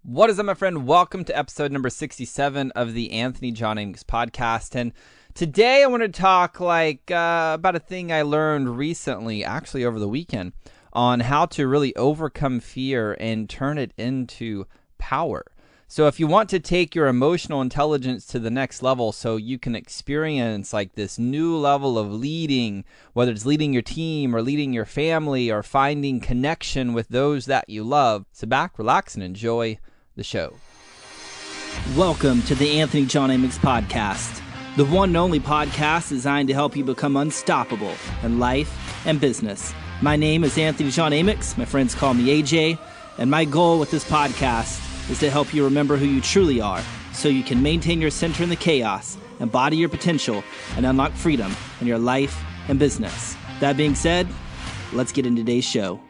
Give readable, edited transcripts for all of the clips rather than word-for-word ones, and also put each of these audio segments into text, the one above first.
What is up, my friend? Welcome to episode number 67 of the Anthony John Amos podcast. And today I want to talk about a thing I learned recently, actually over the weekend, on how to really overcome fear and turn it into power. So if you want to take your emotional intelligence to the next level so you can experience like this new level of leading, whether it's leading your team or leading your family or finding connection with those that you love, sit back, relax, and enjoy the show. Welcome to the Anthony John Amos podcast, the one and only podcast designed to help you become unstoppable in life and business. My name is Anthony John Amos. My friends call me AJ, and my goal with this podcast is to help you remember who you truly are so you can maintain your center in the chaos, embody your potential, and unlock freedom in your life and business. That being said, let's get into today's show.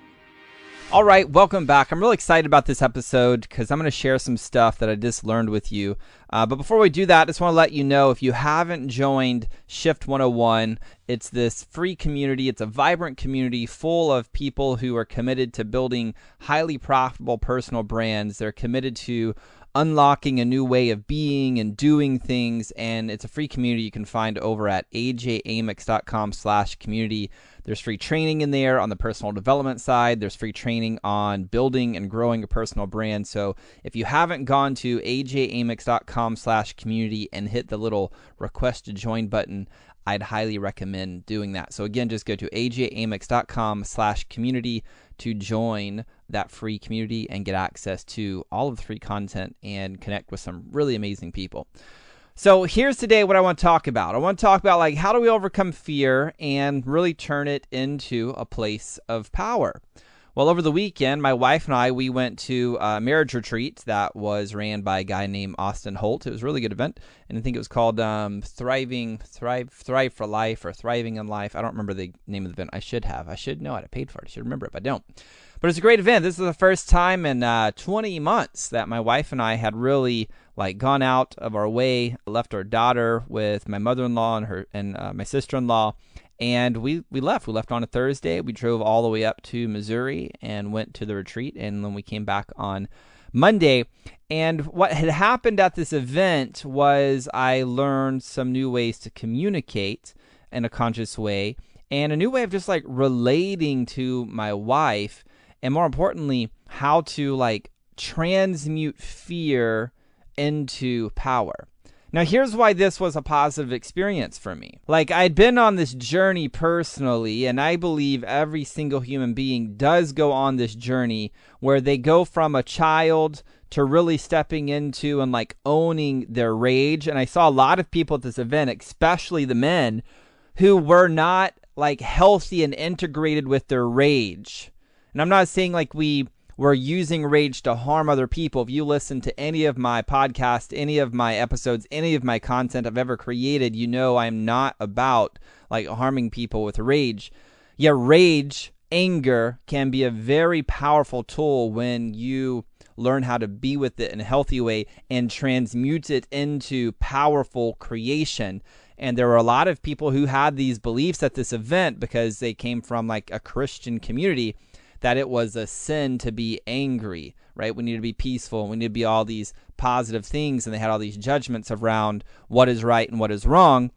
All right, welcome back. I'm really excited about this episode because I'm going to share some stuff that I just learned with you. But before we do that, I just want to let you know, if you haven't joined Shift 101, it's this free community. It's a vibrant community full of people who are committed to building highly profitable personal brands. They're committed to unlocking a new way of being and doing things, and it's a free community you can find over at ajamix.com/community. There's free training in there on the personal development side. There's free training on building and growing a personal brand. So if you haven't gone to ajamix.com/community and hit the little request to join button, I'd highly recommend doing that. So again, just go to ajamix.com/community to join that free community and get access to all of the free content and connect with some really amazing people. So here's today what I want to talk about. I want to talk about how do we overcome fear and really turn it into a place of power. Well, over the weekend, my wife and I, we went to a marriage retreat that was ran by a guy named Austin Holt. It was a really good event, and I think it was called Thrive for Life or Thriving in Life. I don't remember the name of the event. I should know it. I paid for it. I should remember it, but I don't. But it's a great event. This is the first time in 20 months that my wife and I had really gone out of our way, left our daughter with my mother-in-law and my sister-in-law. And we left. We left on a Thursday. We drove all the way up to Missouri and went to the retreat. And then we came back on Monday. And what had happened at this event was I learned some new ways to communicate in a conscious way and a new way of just relating to my wife. And more importantly, how to transmute fear into power. Now, here's why this was a positive experience for me. I'd been on this journey personally, and I believe every single human being does go on this journey where they go from a child to really stepping into and owning their rage. And I saw a lot of people at this event, especially the men, who were not healthy and integrated with their rage. And I'm not saying we're using rage to harm other people. If you listen to any of my podcasts, any of my episodes, any of my content I've ever created, you know I'm not about harming people with rage. Yeah, rage, anger can be a very powerful tool when you learn how to be with it in a healthy way and transmute it into powerful creation. And there were a lot of people who had these beliefs at this event because they came from a Christian community, that it was a sin to be angry, right? We need to be peaceful. We need to be all these positive things. And they had all these judgments around what is right and what is wrong.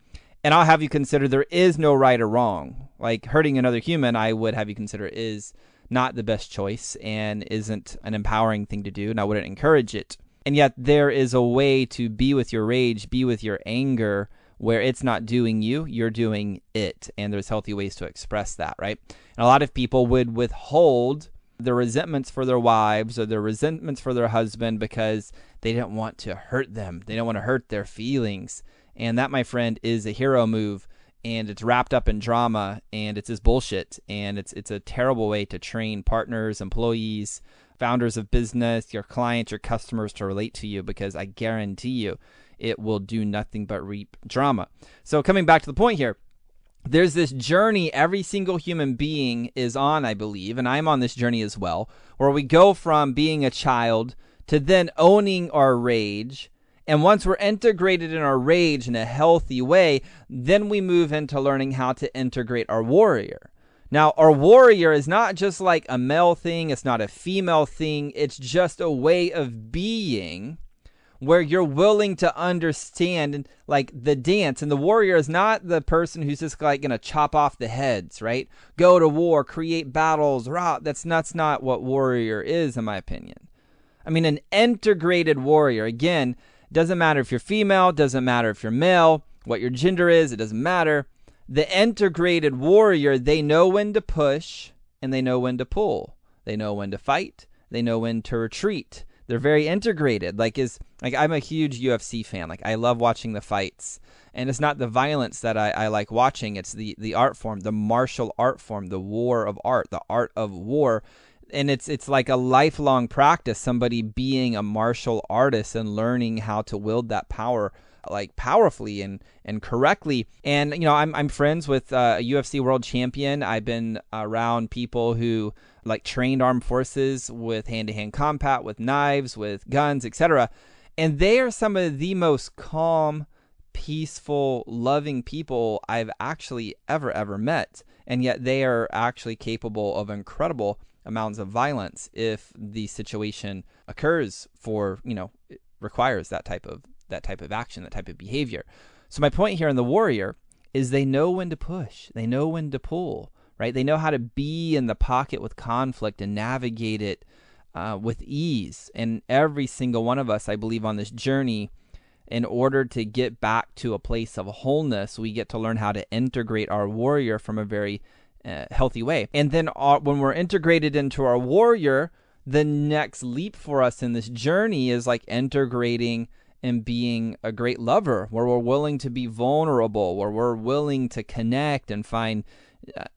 And I'll have you consider there is no right or wrong. Hurting another human, I would have you consider is not the best choice and isn't an empowering thing to do. And I wouldn't encourage it. And yet there is a way to be with your rage, be with your anger, where it's not doing you, you're doing it. And there's healthy ways to express that, right? And a lot of people would withhold their resentments for their wives or their resentments for their husband because they didn't want to hurt them. They don't want to hurt their feelings. And that, my friend, is a hero move. And it's wrapped up in drama. And it's just bullshit. And it's a terrible way to train partners, employees, founders of business, your clients, your customers to relate to you, because I guarantee you it will do nothing but reap drama. So coming back to the point here, there's this journey every single human being is on, I believe, and I'm on this journey as well, where we go from being a child to then owning our rage. And once we're integrated in our rage in a healthy way, then we move into learning how to integrate our warrior. Now, our warrior is not just like a male thing. It's not a female thing. It's just a way of being where you're willing to understand like the dance. And the warrior is not the person who's just like going to chop off the heads, right? Go to war, create battles. Rah. That's not what warrior is, in my opinion. I mean, an integrated warrior, again, doesn't matter if you're female, doesn't matter if you're male, what your gender is, it doesn't matter. The integrated warrior, they know when to push and they know when to pull. They know when to fight. They know when to retreat. They're very integrated. Like I'm a huge UFC fan. Like I love watching the fights. And it's not the violence that I like watching. It's the art form, the martial art form, the war of art, the art of war. And it's like a lifelong practice, somebody being a martial artist and learning how to wield that power like powerfully and correctly. And I'm friends with a UFC world champion. I've been around people who like trained armed forces with hand-to-hand combat, with knives, with guns, etc. And they are some of the most calm, peaceful, loving people I've actually ever met. And yet they are actually capable of incredible amounts of violence if the situation occurs for, it requires that type of action, that type of behavior. So my point here in the warrior is they know when to push, they know when to pull, right? They know how to be in the pocket with conflict and navigate it with ease. And every single one of us, I believe, on this journey, in order to get back to a place of wholeness, we get to learn how to integrate our warrior from a very healthy way. And then when we're integrated into our warrior, the next leap for us in this journey is like integrating and being a great lover, where we're willing to be vulnerable, where we're willing to connect and find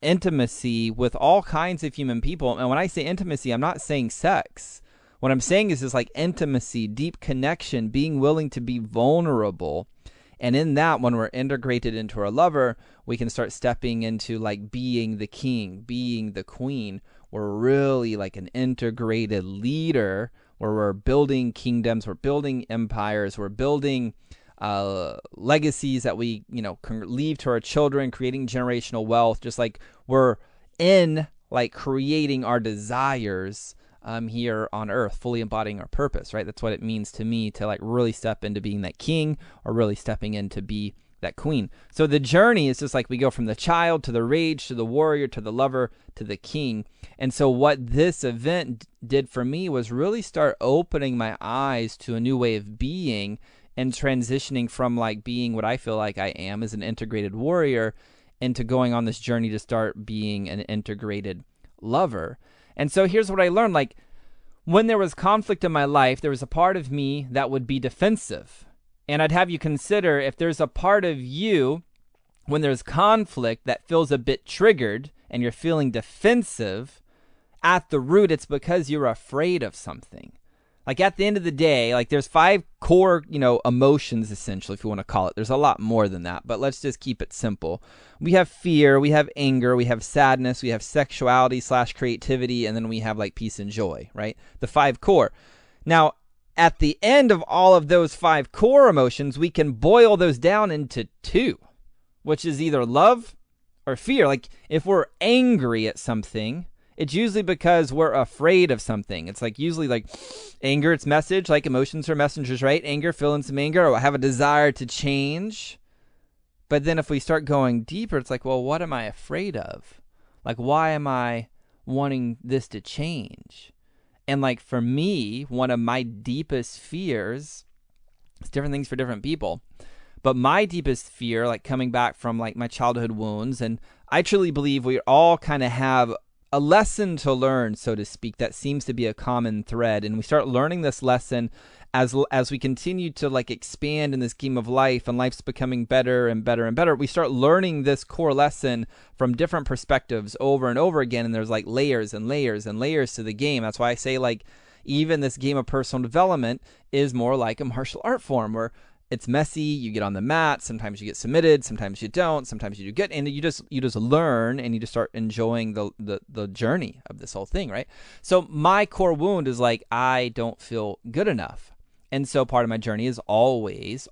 intimacy with all kinds of human people. And when I say intimacy, I'm not saying sex. What I'm saying is just like intimacy, deep connection, being willing to be vulnerable. And in that, when we're integrated into our lover, we can start stepping into like being the king, being the queen. We're really like an integrated leader where we're building kingdoms, we're building empires, we're building legacies that we, can leave to our children, creating generational wealth, just like we're in like creating our desires here on earth, fully embodying our purpose, right? That's what it means to me to like really step into being that king or really stepping in to be that queen. So the journey is just like we go from the child to the rage to the warrior to the lover to the king. And so what this event did for me was really start opening my eyes to a new way of being and transitioning from like being what I feel like I am as an integrated warrior into going on this journey to start being an integrated lover. And so here's what I learned. Like when there was conflict in my life, there was a part of me that would be defensive. And I'd have you consider if there's a part of you when there's conflict that feels a bit triggered and you're feeling defensive, at the root, it's because you're afraid of something. Like at the end of the day, like there's 5 core, emotions essentially, if you want to call it. There's a lot more than that, but let's just keep it simple. We have fear, we have anger, we have sadness, we have sexuality / creativity, and then we have like peace and joy, right? The 5 core. Now, at the end of all of those 5 core emotions, we can boil those down into 2, which is either love or fear. Like if we're angry at something, it's usually because we're afraid of something. It's like usually like anger, it's message, like emotions are messengers, right? Anger, feeling some anger, or I have a desire to change. But then if we start going deeper, it's like, well, what am I afraid of? Like, why am I wanting this to change? And like for me, one of my deepest fears, it's different things for different people, but my deepest fear, like coming back from like my childhood wounds, and I truly believe we all kind of have a lesson to learn, so to speak, that seems to be a common thread. And we start learning this lesson as we continue to like expand in this game of life, and life's becoming better and better and better. We start learning this core lesson from different perspectives over and over again. And there's like layers and layers and layers to the game. That's why I say like even this game of personal development is more like a martial art form where it's messy, you get on the mat, sometimes you get submitted, sometimes you don't, sometimes you do good, and you just learn, and you just start enjoying the journey of this whole thing, right? So my core wound is like, I don't feel good enough. And so part of my journey is always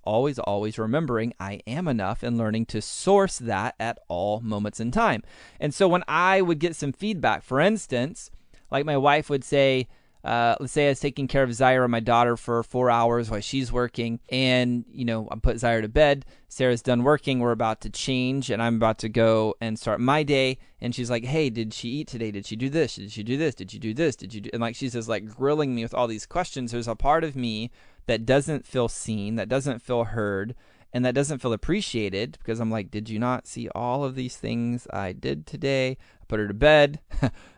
remembering I am enough and learning to source that at all moments in time. And so when I would get some feedback, for instance, like my wife would say, let's say I was taking care of Zyra, my daughter, for 4 hours while she's working, and I put Zyra to bed. Sarah's done working. We're about to change, and I'm about to go and start my day. And she's like, "Hey, did she eat today? Did she do this? Did she do this? Did you do this? Did you do?" And like she's just like grilling me with all these questions. There's a part of me that doesn't feel seen, that doesn't feel heard, and that doesn't feel appreciated, because I'm like, did you not see all of these things I did today? I put her to bed.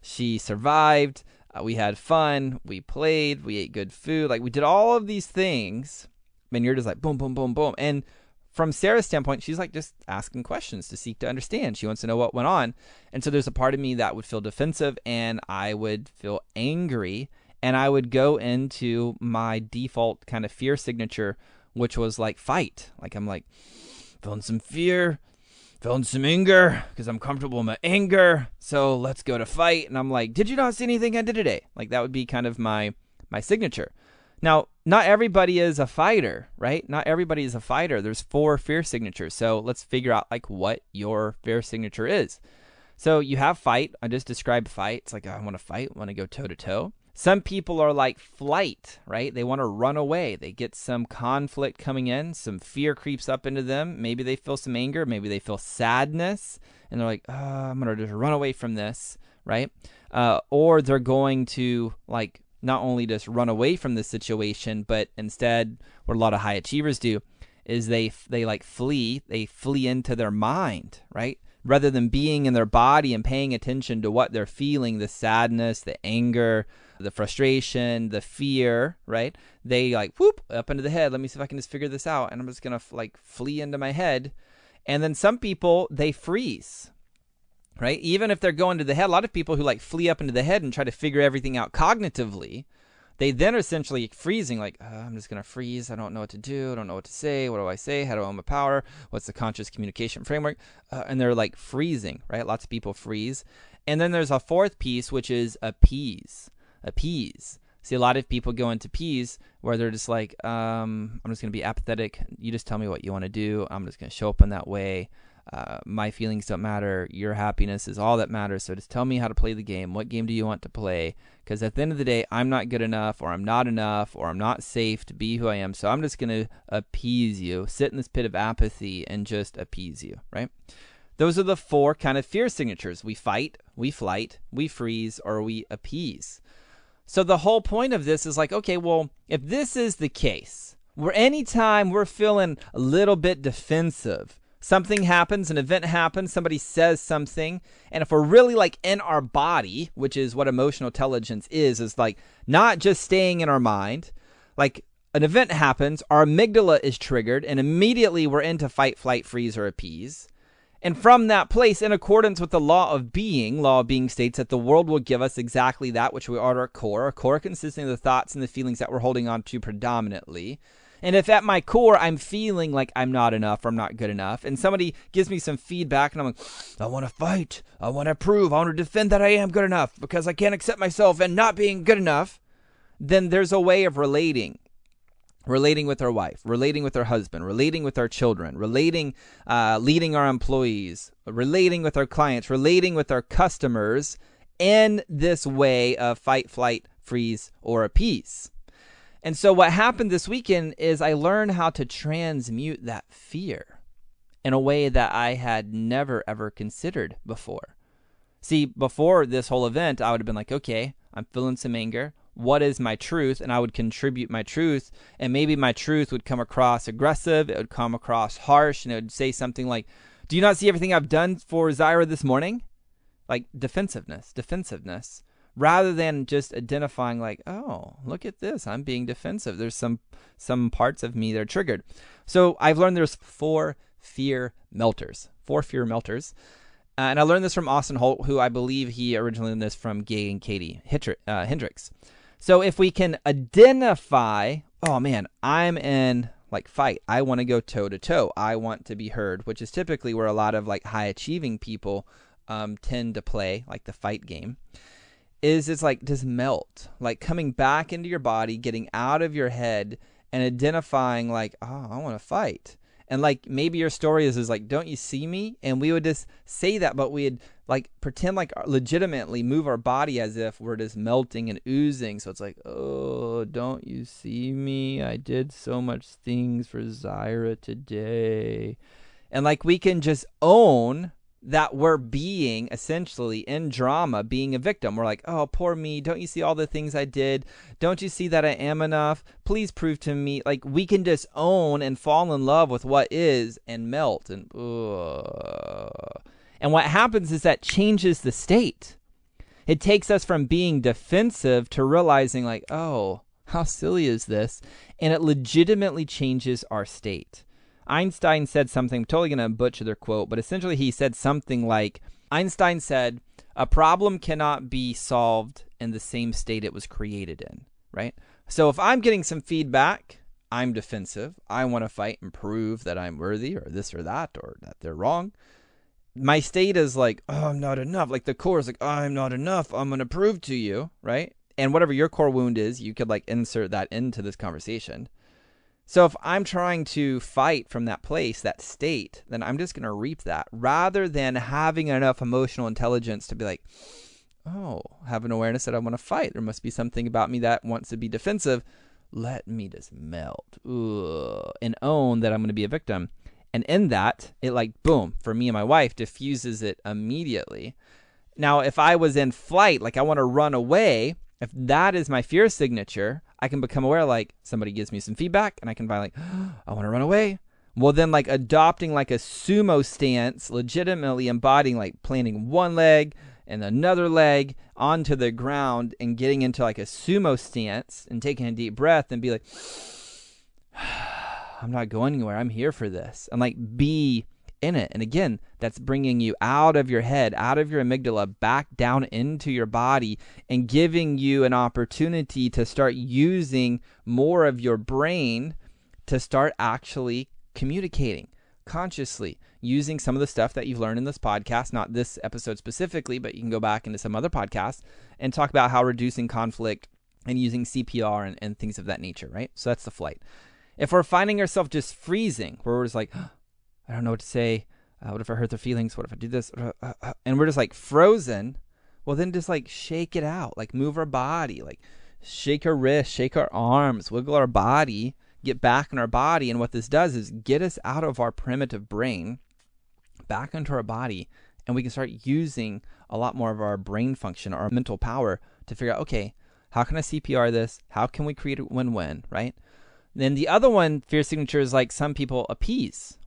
She survived. We had fun, we played, we ate good food. Like, we did all of these things, and you're just like, boom, boom, boom, boom. And from Sarah's standpoint, she's like just asking questions to seek to understand. She wants to know what went on. And so there's a part of me that would feel defensive, and I would feel angry, and I would go into my default kind of fear signature, which was like fight. Like, I'm like, feeling some fear, feeling some anger, because I'm comfortable in my anger, so let's go to fight. And I'm like, did you not see anything I did today? Like, that would be kind of my signature. Now, not everybody is a fighter, right? Not everybody is a fighter. There's 4 fear signatures. So let's figure out like what your fear signature is. So you have fight. I just described fight. It's like, I want to fight, I want to go toe to toe. Some people are like flight, right? They want to run away. They get some conflict coming in. Some fear creeps up into them. Maybe they feel some anger. Maybe they feel sadness. And they're like, I'm going to just run away from this, right? Or they're going to like not only just run away from the situation, but instead, what a lot of high achievers do is they like flee. They flee into their mind, right? Rather than being in their body and paying attention to what they're feeling, the sadness, the anger, the frustration, the fear, right? They like, whoop, up into the head. Let me see if I can just figure this out. And I'm just going to like flee into my head. And then some people, they freeze, right? Even if they're going to the head, a lot of people who like flee up into the head and try to figure everything out cognitively, they then are essentially freezing, like, I'm just going to freeze. I don't know what to do. I don't know what to say. What do I say? How do I own my power? What's the conscious communication framework? And they're like freezing, right? Lots of people freeze. And then there's a 4th piece, which is appease. Appease. See, a lot of people go into appease where they're just like, I'm just going to be apathetic. You just tell me what you want to do. I'm just going to show up in that way. My feelings don't matter. Your happiness is all that matters. So just tell me how to play the game. What game do you want to play? Because at the end of the day, I'm not good enough, or I'm not enough, or I'm not safe to be who I am. So I'm just going to appease you, sit in this pit of apathy and just appease you, right? Those are the 4 kind of fear signatures. We fight, we flight, we freeze, or we appease. So the whole point of this is like, okay, well, if this is the case, where anytime we're feeling a little bit defensive, something happens, an event happens, somebody says something, and if we're really like in our body, which is what emotional intelligence is like not just staying in our mind, like an event happens, our amygdala is triggered, and immediately we're into fight, flight, freeze, or appease. And from that place, in accordance with the law of being states that the world will give us exactly that which we are at our core consisting of the thoughts and the feelings that we're holding on to predominantly. And if at my core I'm feeling like I'm not enough or I'm not good enough, and somebody gives me some feedback and I'm like, I want to fight, I want to prove, I want to defend that I am good enough because I can't accept myself and not being good enough, then there's a way of relating with our wife, relating with our husband, relating with our children, leading our employees, relating with our clients, relating with our customers in this way of fight, flight, freeze, or appease. And so what happened this weekend is I learned how to transmute that fear in a way that I had never, ever considered before. See, before this whole event, I would have been like, okay, I'm feeling some anger. What is my truth? And I would contribute my truth. And maybe my truth would come across aggressive. It would come across harsh. And it would say something like, do you not see everything I've done for Zyra this morning? Like defensiveness. Rather than just identifying like, oh, look at this, I'm being defensive. There's some parts of me that are triggered. So I've learned there's 4 fear melters. And I learned this from Austin Holt, who I believe he originally learned this from Gay and Katie Hendricks. So if we can identify, oh man, I'm in like fight. I want to go toe to toe. I want to be heard, which is typically where a lot of like high achieving people tend to play, like the fight game. It's like just melt, like coming back into your body, getting out of your head and identifying like, oh, I want to fight. And like maybe your story is like, don't you see me? And we would just say that, but we'd like pretend like legitimately move our body as if we're just melting and oozing. So it's like, oh, don't you see me? I did so much things for Zyra today. And like we can just own that we're being essentially in drama, being a victim. We're like, oh, poor me. Don't you see all the things I did? Don't you see that I am enough? Please prove to me. Like we can just own and fall in love with what is and melt. And what happens is that changes the state. It takes us from being defensive to realizing like, oh, how silly is this? And it legitimately changes our state. Einstein said something, I'm totally going to butcher their quote, but essentially he said something like, Einstein said, a problem cannot be solved in the same state it was created in, right? So if I'm getting some feedback, I'm defensive. I want to fight and prove that I'm worthy or this or that they're wrong. My state is like, oh, I'm not enough. Like the core is like, I'm not enough. I'm going to prove to you, right? And whatever your core wound is, you could like insert that into this conversation. So if I'm trying to fight from that place, that state, then I'm just going to reap that rather than having enough emotional intelligence to be like, oh, have an awareness that I want to fight. There must be something about me that wants to be defensive. Let me just melt and own that I'm going to be a victim. And in that, it like, boom, for me and my wife, diffuses it immediately. Now, if I was in flight, like I want to run away, if that is my fear signature, I can become aware like somebody gives me some feedback and I can find like, oh, I want to run away. Well, then like adopting like a sumo stance, legitimately embodying like planting one leg and another leg onto the ground and getting into like a sumo stance and taking a deep breath and be like, I'm not going anywhere. I'm here for this. And like be in it. And again, that's bringing you out of your head, out of your amygdala, back down into your body and giving you an opportunity to start using more of your brain to start actually communicating consciously, using some of the stuff that you've learned in this podcast, not this episode specifically, but you can go back into some other podcasts and talk about how reducing conflict and using CPR and things of that nature, right? So that's the flight. If we're finding ourselves just freezing, where we're just like, I don't know what to say. What if I hurt their feelings? What if I do this? And we're just like frozen. Well, then just like shake it out. Like move our body. Like shake our wrists, shake our arms, wiggle our body, get back in our body. And what this does is get us out of our primitive brain, back into our body. And we can start using a lot more of our brain function, our mental power to figure out, okay, how can I CPR this? How can we create a win-win, right? Then the other one, fear signature, is like some people appease.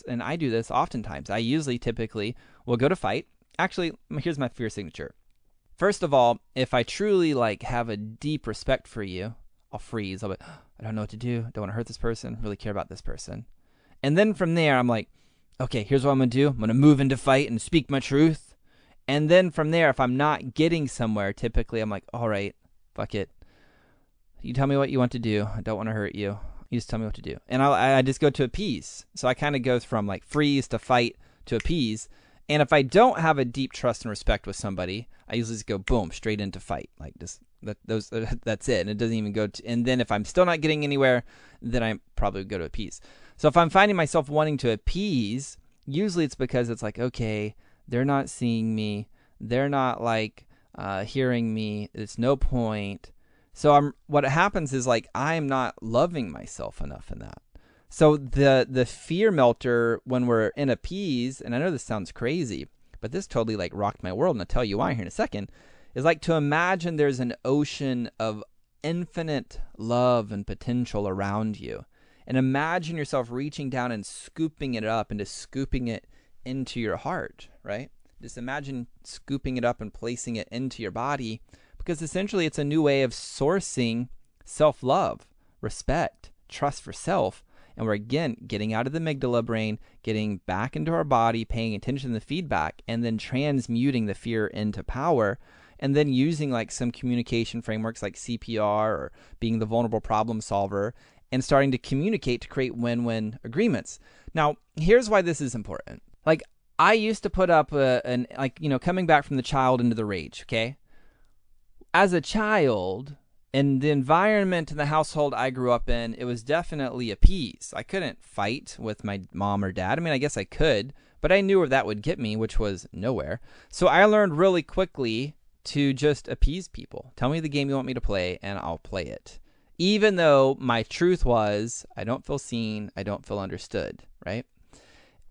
And I do this oftentimes. I usually typically will go to fight. Actually, here's my fear signature. First of all, if I truly like have a deep respect for you, I'll freeze. I'll be, I don't know what to do. Don't want to hurt this person. Really care about this person. And then from there, I'm like, okay, here's what I'm going to do. I'm going to move into fight and speak my truth. And then from there, if I'm not getting somewhere, typically I'm like, all right, fuck it. You tell me what you want to do. I don't want to hurt you. You just tell me what to do. And I just go to appease. So I kind of go from like freeze to fight to appease. And if I don't have a deep trust and respect with somebody, I usually just go boom, straight into fight. Like just that's it. And it doesn't even go to, and then if I'm still not getting anywhere, then I probably go to appease. So if I'm finding myself wanting to appease, usually it's because it's like, okay, they're not seeing me. They're not like hearing me. It's no point. So what happens is like I'm not loving myself enough in that. So the fear melter when we're in appease, and I know this sounds crazy, but this totally like rocked my world, and I'll tell you why here in a second, is like to imagine there's an ocean of infinite love and potential around you. And imagine yourself reaching down and scooping it up and just scooping it into your heart, right? Just imagine scooping it up and placing it into your body, because essentially it's a new way of sourcing self-love, respect, trust for self. And we're, again, getting out of the amygdala brain, getting back into our body, paying attention to the feedback, and then transmuting the fear into power, and then using like some communication frameworks like CPR or being the vulnerable problem solver, and starting to communicate to create win-win agreements. Now, here's why this is important. Like, I used to put up coming back from the child into the rage, okay? As a child, In the environment in the household I grew up in, it was definitely appease. I couldn't fight with my mom or dad. I mean, I guess I could, but I knew where that would get me, which was nowhere. So I learned really quickly to just appease people. Tell me the game you want me to play, and I'll play it. Even though my truth was, I don't feel seen, I don't feel understood, right?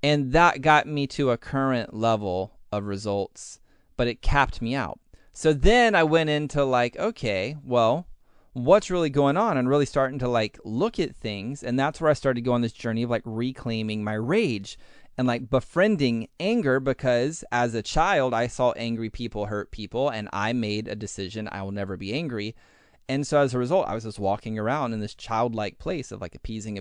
And that got me to a current level of results, but it capped me out. So then I went into like, okay, well, what's really going on, and really starting to like look at things. And that's where I started to go on this journey of like reclaiming my rage and like befriending anger, because as a child, I saw angry people hurt people, and I made a decision, I will never be angry. And so as a result, I was just walking around in this childlike place of like appeasing,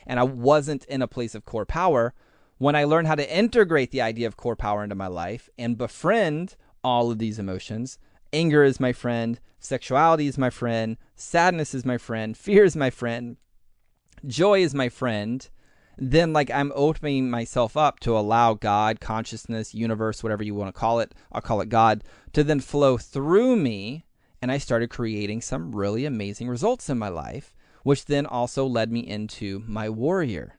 and I wasn't in a place of core power. When I learned how to integrate the idea of core power into my life and befriend all of these emotions, anger is my friend, sexuality is my friend, sadness is my friend, fear is my friend, joy is my friend, then like I'm opening myself up to allow God, consciousness, universe, whatever you want to call it, I'll call it God, to then flow through me. And I started creating some really amazing results in my life, which then also led me into my warrior.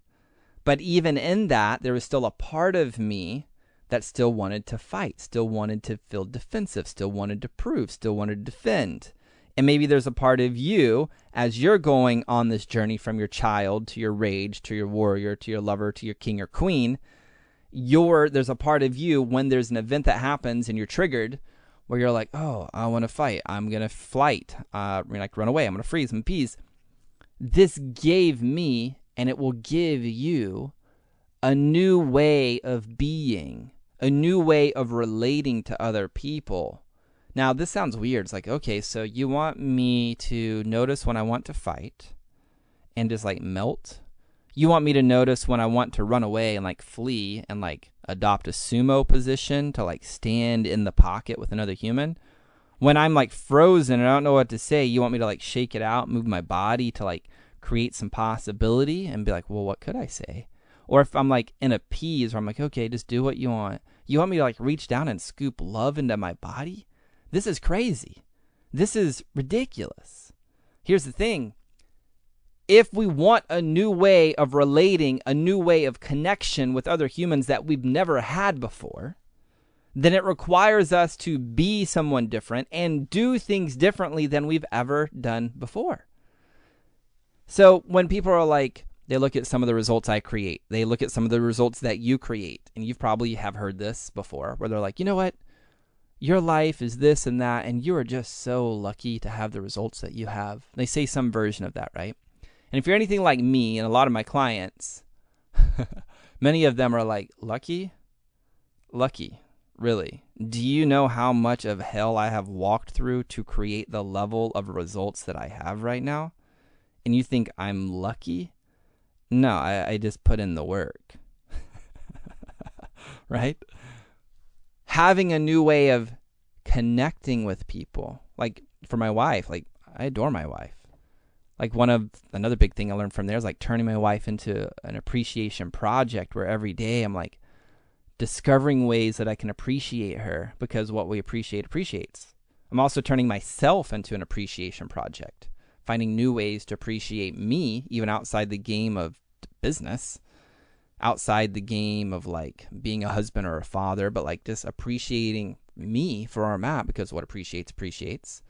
But even in that, there was still a part of me that still wanted to fight, still wanted to feel defensive, still wanted to prove, still wanted to defend. And maybe there's a part of you as you're going on this journey from your child to your rage, to your warrior, to your lover, to your king or queen. There's a part of you when there's an event that happens and you're triggered, where you're like, oh, I want to fight. I'm going to flight. Like run away. I'm going to freeze. I'm appease. This gave me, and it will give you, a new way of being, a new way of relating to other people. Now, this sounds weird. It's like, okay, so you want me to notice when I want to fight and just like melt? You want me to notice when I want to run away and like flee and like adopt a sumo position to like stand in the pocket with another human? When I'm like frozen and I don't know what to say, you want me to like shake it out, move my body to like create some possibility and be like, well, what could I say? Or if I'm like in a appease where I'm like, okay, just do what you want. You want me to like reach down and scoop love into my body? This is crazy. This is ridiculous. Here's the thing. If we want a new way of relating, a new way of connection with other humans that we've never had before, then it requires us to be someone different and do things differently than we've ever done before. So when people are like, they look at some of the results I create, they look at some of the results that you create, and you've probably have heard this before, where they're like, you know what? Your life is this and that, and you are just so lucky to have the results that you have. They say some version of that, right? And if you're anything like me and a lot of my clients, many of them are like, lucky? Lucky, really? Do you know how much of hell I have walked through to create the level of results that I have right now? And you think I'm lucky? No, I just put in the work. Right? Having a new way of connecting with people. Like for my wife, like I adore my wife. Like another big thing I learned from there is like turning my wife into an appreciation project, where every day I'm like discovering ways that I can appreciate her, because what we appreciate appreciates. I'm also turning myself into an appreciation project, finding new ways to appreciate me, even outside the game of business, outside the game of like being a husband or a father, but like just appreciating me for where I'm at, because what appreciates.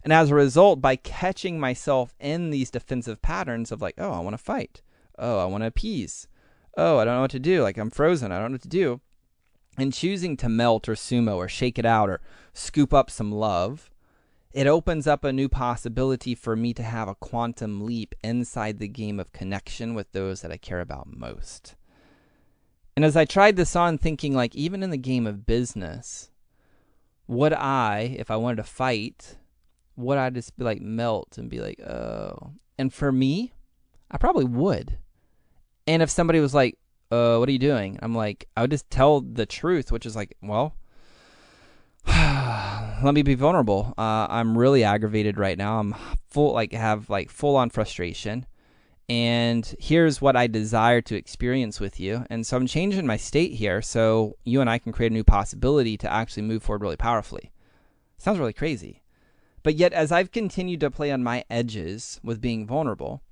And as a result, by catching myself in these defensive patterns of like, oh, I want to fight. Oh, I want to appease. Oh, I don't know what to do. Like I'm frozen. I don't know what to do. And choosing to melt or sumo or shake it out or scoop up some love, it opens up a new possibility for me to have a quantum leap inside the game of connection with those that I care about most. And as I tried this on, thinking like, even in the game of business, would I, if I wanted to fight, would I just be like melt and be like, oh? And for me, I probably would. And if somebody was like, what are you doing? I'm like, I would just tell the truth, which is like, well, let me be vulnerable. I'm really aggravated right now. I'm full on frustration. And here's what I desire to experience with you. And so I'm changing my state here so you and I can create a new possibility to actually move forward really powerfully. Sounds really crazy. But yet, as I've continued to play on my edges with being vulnerable,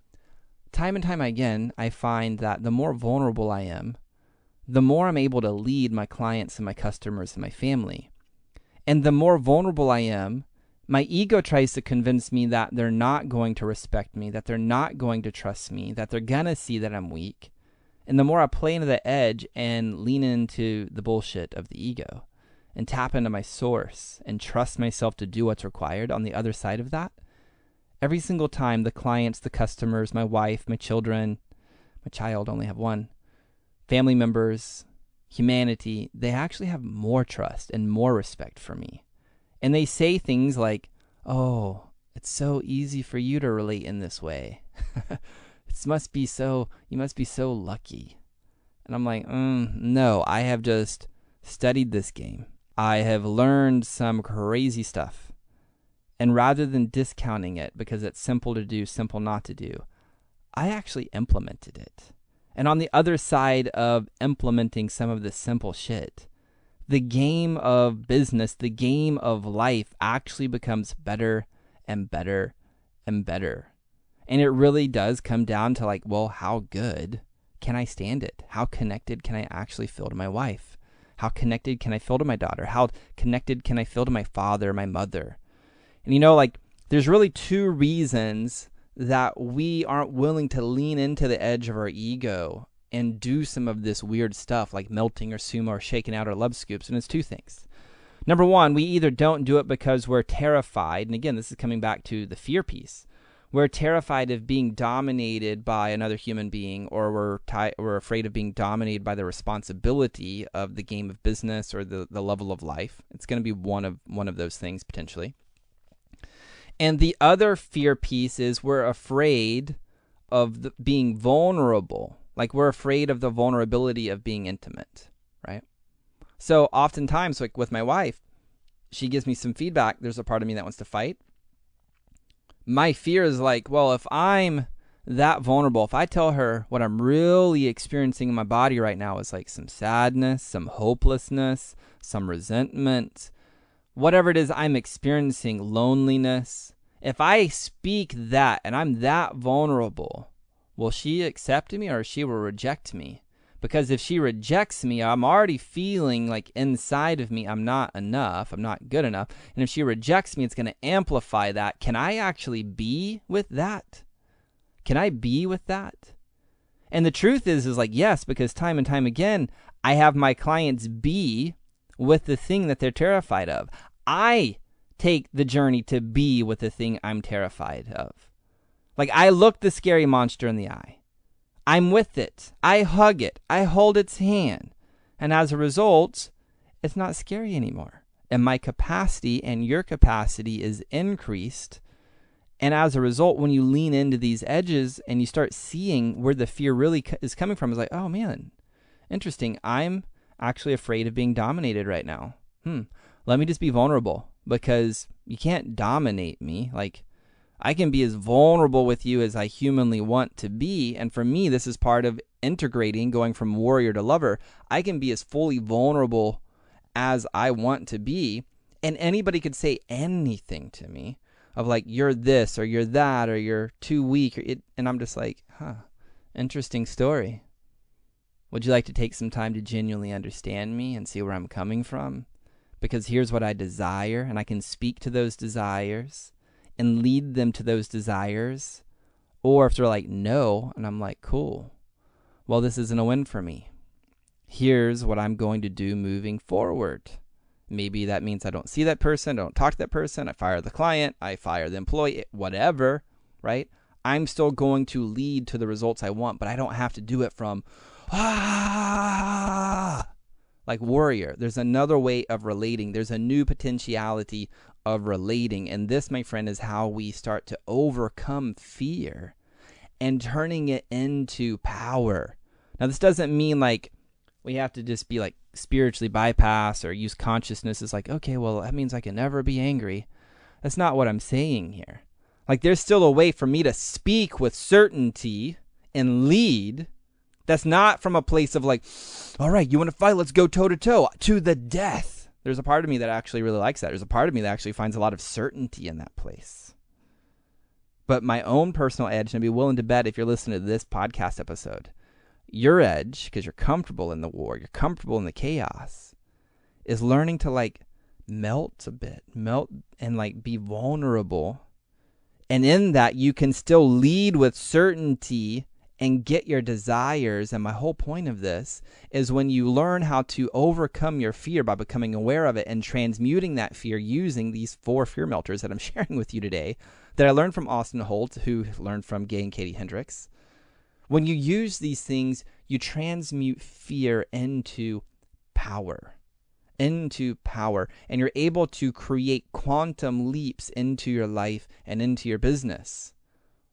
time and time again, I find that the more vulnerable I am, the more I'm able to lead my clients and my customers and my family. And the more vulnerable I am, my ego tries to convince me that they're not going to respect me, that they're not going to trust me, that they're going to see that I'm weak. And the more I play into the edge and lean into the bullshit of the ego and tap into my source and trust myself to do what's required on the other side of that, every single time the clients, the customers, my wife, my children, my child, only have one, family members, humanity, they actually have more trust and more respect for me. And they say things like, "Oh, it's so easy for you to relate in this way. You must be so lucky." And I'm like, no, I have just studied this game. I have learned some crazy stuff. And rather than discounting it because it's simple to do, simple not to do, I actually implemented it. And on the other side of implementing some of this simple shit, the game of business, the game of life actually becomes better and better and better. And it really does come down to like, well, how good can I stand it? How connected can I actually feel to my wife? How connected can I feel to my daughter? How connected can I feel to my father, my mother? And like, there's really two reasons that we aren't willing to lean into the edge of our ego and do some of this weird stuff like melting or sumo or shaking out our love scoops. And it's two things. Number one, we either don't do it because we're terrified. And again, this is coming back to the fear piece. We're terrified of being dominated by another human being, or we're afraid of being dominated by the responsibility of the game of business or the level of life. It's going to be one of those things potentially. And the other fear piece is we're afraid of being vulnerable. Like we're afraid of the vulnerability of being intimate, right? So oftentimes, like with my wife, she gives me some feedback. There's a part of me that wants to fight. My fear is like, well, if I'm that vulnerable, if I tell her what I'm really experiencing in my body right now is like some sadness, some hopelessness, some resentment, whatever it is I'm experiencing, loneliness, if I speak that and I'm that vulnerable, will she accept me or she will reject me? Because if she rejects me, I'm already feeling like inside of me I'm not enough, I'm not good enough. And if she rejects me, it's going to amplify that. Can I actually be with that? Can I be with that? And the truth is like, yes, because time and time again, I have my clients be with the thing that they're terrified of. I take the journey to be with the thing I'm terrified of. Like I look the scary monster in the eye. I'm with it. I hug it. I hold its hand. And as a result, it's not scary anymore. And my capacity and your capacity is increased. And as a result, when you lean into these edges and you start seeing where the fear really is coming from, it's like, oh man, interesting. I'm actually afraid of being dominated right now. Let me just be vulnerable, because you can't dominate me. Like, I can be as vulnerable with you as I humanly want to be. And for me, this is part of integrating, going from warrior to lover. I can be as fully vulnerable as I want to be. And anybody could say anything to me of like, you're this or you're that or you're too weak. And I'm just like, interesting story. Would you like to take some time to genuinely understand me and see where I'm coming from? Because here's what I desire, and I can speak to those desires and lead them to those desires. Or if they're like, no, and I'm like, cool, well, this isn't a win for me. Here's what I'm going to do moving forward. Maybe that means I don't see that person, don't talk to that person, I fire the client, I fire the employee, whatever, right? I'm still going to lead to the results I want, but I don't have to do it from, like warrior. There's another way of relating. There's a new potentiality of relating. And this, my friend, is how we start to overcome fear and turning it into power. Now, this doesn't mean like we have to just be like spiritually bypass or use consciousness as like, okay, well, that means I can never be angry. That's not what I'm saying here. Like, there's still a way for me to speak with certainty and lead. That's not from a place of like, all right, you want to fight? Let's go toe to toe to the death. There's a part of me that actually really likes that. There's a part of me that actually finds a lot of certainty in that place. But my own personal edge, and I'd be willing to bet if you're listening to this podcast episode, your edge, because you're comfortable in the war, you're comfortable in the chaos, is learning to like melt a bit, melt and like be vulnerable. And in that, you can still lead with certainty and get your desires. And my whole point of this is when you learn how to overcome your fear by becoming aware of it and transmuting that fear using these 4 fear melters that I'm sharing with you today, that I learned from Austin Holt, who learned from Gay and Katie Hendricks. When you use these things, you transmute fear into power, and you're able to create quantum leaps into your life and into your business,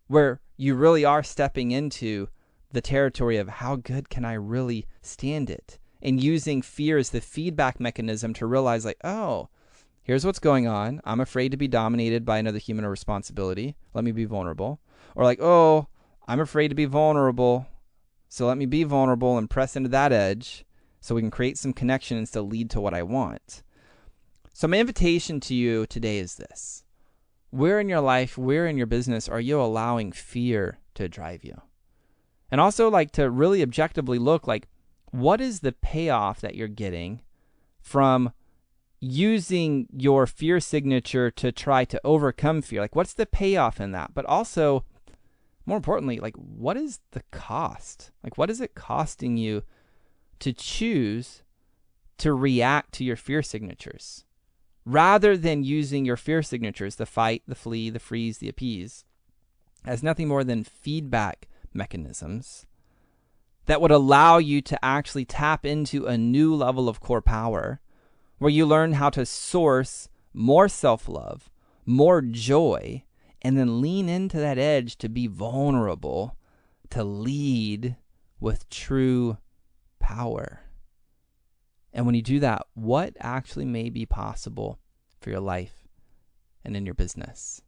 where you really are stepping into the territory of how good can I really stand it, and using fear as the feedback mechanism to realize like, oh, here's what's going on. I'm afraid to be dominated by another human or responsibility. Let me be vulnerable. Or like, oh, I'm afraid to be vulnerable. So let me be vulnerable and press into that edge so we can create some connection and still lead to what I want. So my invitation to you today is this. Where in your life, where in your business are you allowing fear to drive you? And also like to really objectively look like, what is the payoff that you're getting from using your fear signature to try to overcome fear? Like, what's the payoff in that? But also, more importantly, like, what is the cost? Like, what is it costing you to choose to react to your fear signatures rather than using your fear signatures, the fight, the flee, the freeze, the appease, as nothing more than feedback mechanisms that would allow you to actually tap into a new level of core power where you learn how to source more self-love, more joy, and then lean into that edge to be vulnerable, to lead with true power. And when you do that, what actually may be possible for your life and in your business?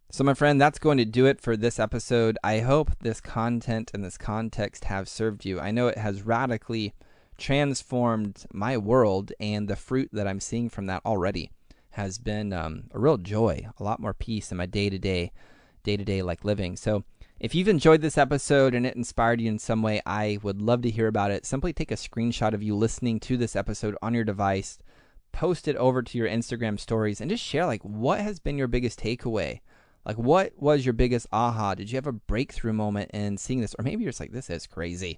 So my friend, that's going to do it for this episode. I hope this content and this context have served you. I know it has radically transformed my world, and the fruit that I'm seeing from that already has been a real joy, a lot more peace in my day-to-day like living. So if you've enjoyed this episode and it inspired you in some way, I would love to hear about it. Simply take a screenshot of you listening to this episode on your device, post it over to your Instagram stories, and just share like what has been your biggest takeaway. Like, what was your biggest aha? Did you have a breakthrough moment in seeing this? Or maybe you're just like, this is crazy.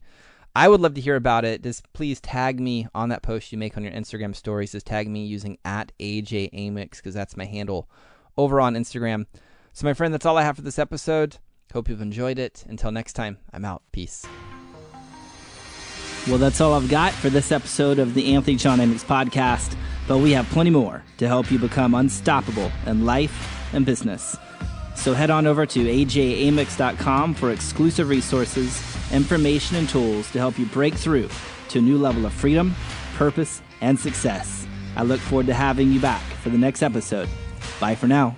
I would love to hear about it. Just please tag me on that post you make on your Instagram stories. Just tag me using @AJAmix, because that's my handle over on Instagram. So my friend, that's all I have for this episode. Hope you've enjoyed it. Until next time, I'm out. Peace. Well, that's all I've got for this episode of the Anthony John Amix podcast, but we have plenty more to help you become unstoppable in life and business. So head on over to ajamix.com for exclusive resources, information, and tools to help you break through to a new level of freedom, purpose, and success. I look forward to having you back for the next episode. Bye for now.